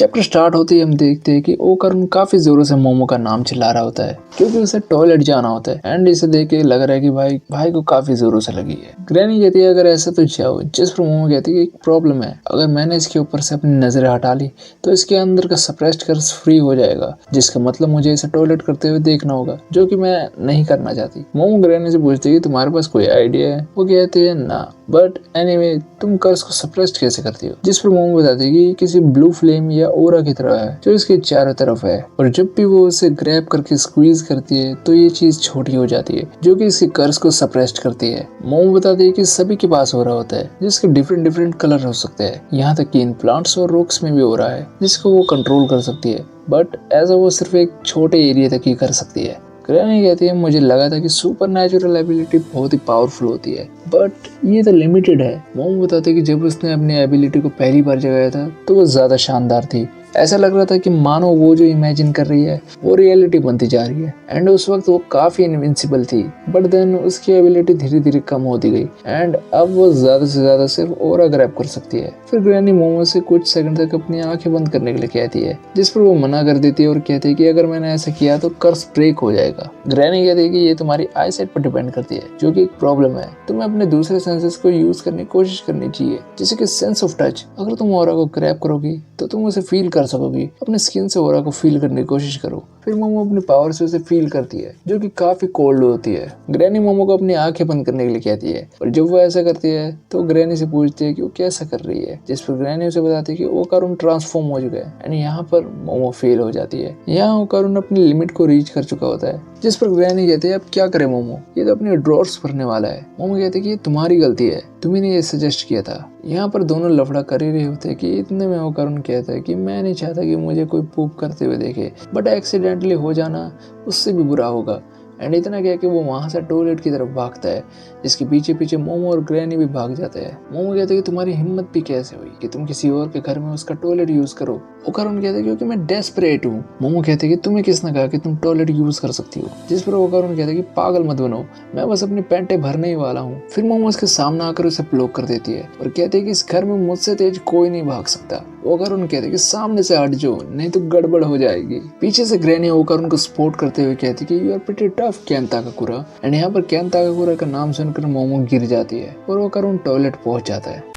Chapter start होते ही हम देखते हैं कि ओकरुन काफी जोरों से मोमो का नाम चिल्ला रहा होता है क्योंकि उसे टॉयलेट जाना होता है एंड इसे देख के लग रहा है कि भाई को काफी जोरों से लगी है। ग्रैनी कहती है अगर ऐसा तो जाओ, जिस पर मोमो कहती है एक प्रॉब्लम है, अगर मैंने इसके ऊपर से अपनी नजरें हटा ली तो इसके अंदर का सप्रेस्ड कर्स फ्री हो जाएगा, जिसका मतलब मुझे इसे टॉयलेट करते हुए देखना होगा, जो कि मैं नहीं करना चाहती। मोमो ग्रैनी से पूछती है कि तुम्हारे पास कोई आइडिया है? वो कहती है ना, बट एनीवे तुम कर्स को सप्रेस्ड कैसे करती हो? जिस पर मोमो बताती है कि किसी ब्लू फ्लेम या ओरा की तरह है जो इसके चारों तरफ है, और जब भी वो उसे ग्रैब करके स्क्वीज करती है तो ये चीज छोटी हो जाती है जो कि इसके कर्स को सप्रेस्ड करती है। मोमो बताती है कि सभी के पास हो रहा होता है जिसके डिफरेंट कलर हो सकते हैं, यहाँ तक कि इन प्लांट्स और रॉक्स में भी हो रहा है जिसको वो कंट्रोल कर सकती है, बट ऐसा वो सिर्फ एक छोटे एरिया तक ही कर सकती है। ग्रैनी कहती है मुझे लगा था कि सुपर नेचुरल एबिलिटी बहुत ही पावरफुल होती है, बट ये तो लिमिटेड है। मोमो बताते हैं कि जब उसने अपनी एबिलिटी को पहली बार जगाया था तो वो ज्यादा शानदार थी। ऐसा लग रहा था कि मानो वो जो इमेजिन कर रही है वो रियलिटी बनती जा रही है एंड उस वक्त वो काफी इनविंसिबल थी, बट देन उसकी एबिलिटी धीरे धीरे कम होती गई एंड अब वो ज्यादा से ज्यादा सिर्फ ओरा ग्रैब कर सकती है। फिर ग्रैनी मोमो से कुछ सेकंड तक अपनी आंखें बंद करने के लिए कहती है, जिस पर वो मना कर देती है और कहती है कि अगर मैंने ऐसा किया तो कर्स ब्रेक हो जाएगा। ग्रैनी कहती है कि ये तुम्हारी आईसाइट पर डिपेंड करती है, जो कि एक प्रॉब्लम है। तुम्हें अपने दूसरे सेंसेस को यूज करने की कोशिश करनी चाहिए, जैसे कि सेंस ऑफ टच। अगर तुम ओरा को ग्रैब करोगी तो तुम उसे फील कर सकोगी, अपने स्किन से ओरा को फील करने की कोशिश करो। फिर मोमो अपनी पावर से उसे फील करती है जो कि काफी कोल्ड होती है। ग्रैनी मोमो को अपनी आंखें बंद करने के लिए कहती है, और जब वो ऐसा करती है तो ग्रैनी से पूछती है कि वो कैसा कर रही है, जिस पर ग्रैनी उसे बताती है कि ओकारुन ट्रांसफॉर्म हो चुका है एंड यहाँ पर मोमो फेल हो जाती है। यहाँ ओकारुन अपनी लिमिट को रीच कर चुका होता है, जिस पर ग्रैनी कहती है अब क्या करे मोमो, ये तो अपनी ड्रॉर्स भरने वाला है। मोमो कहती है कि ये तुम्हारी गलती है, तुम्ही ने ये सजेस्ट किया था। यहाँ पर दोनों लफड़ा कर ही रहे होते कि इतने में ओकारुन कहता है कि मैं नहीं चाहता कि मुझे कोई पूप करते हुए देखे, बट एक्सीडेंटली हो जाना उससे भी बुरा होगा। एंड इतना कह के वो वहां से टॉयलेट की तरफ भागता है, जिसके पीछे पीछे मोमो और ग्रैनी भी भाग जाते हैं। मोमो कहते हैं कि तुम्हारी हिम्मत भी कैसे हुई कि तुम किसी और के घर में उसका टॉयलेट यूज करो। ओकारुन कहते हैं क्योंकि मैं डेस्परेट हूँ। मोमो कहते हैं कि तुम्हें किसने कहा कि तुम टॉयलेट यूज कर सकती हो, जिस पर ओकारुन कहते हैं कि पागल मत बनो, मैं बस अपनी पैंटें भरने ही वाला हूँ। फिर मोमो उसके सामने आकर उसे ब्लॉक कर देती है और कहते हैं कि इस घर में मुझसे तेज कोई नहीं भाग सकता। ओकारुन कहते हैं कि सामने से हट जाओ नहीं तो गड़बड़ हो जाएगी। पीछे से ग्रैनी ओकारुन को सपोर्ट करते हुए कहती है कि you are pretty tough Ken Takakura. And यहाँ पर केन ताकाकुरा का नाम सुनकर मोमो गिर जाती है और ओकारुन टॉयलेट पहुंच जाता है।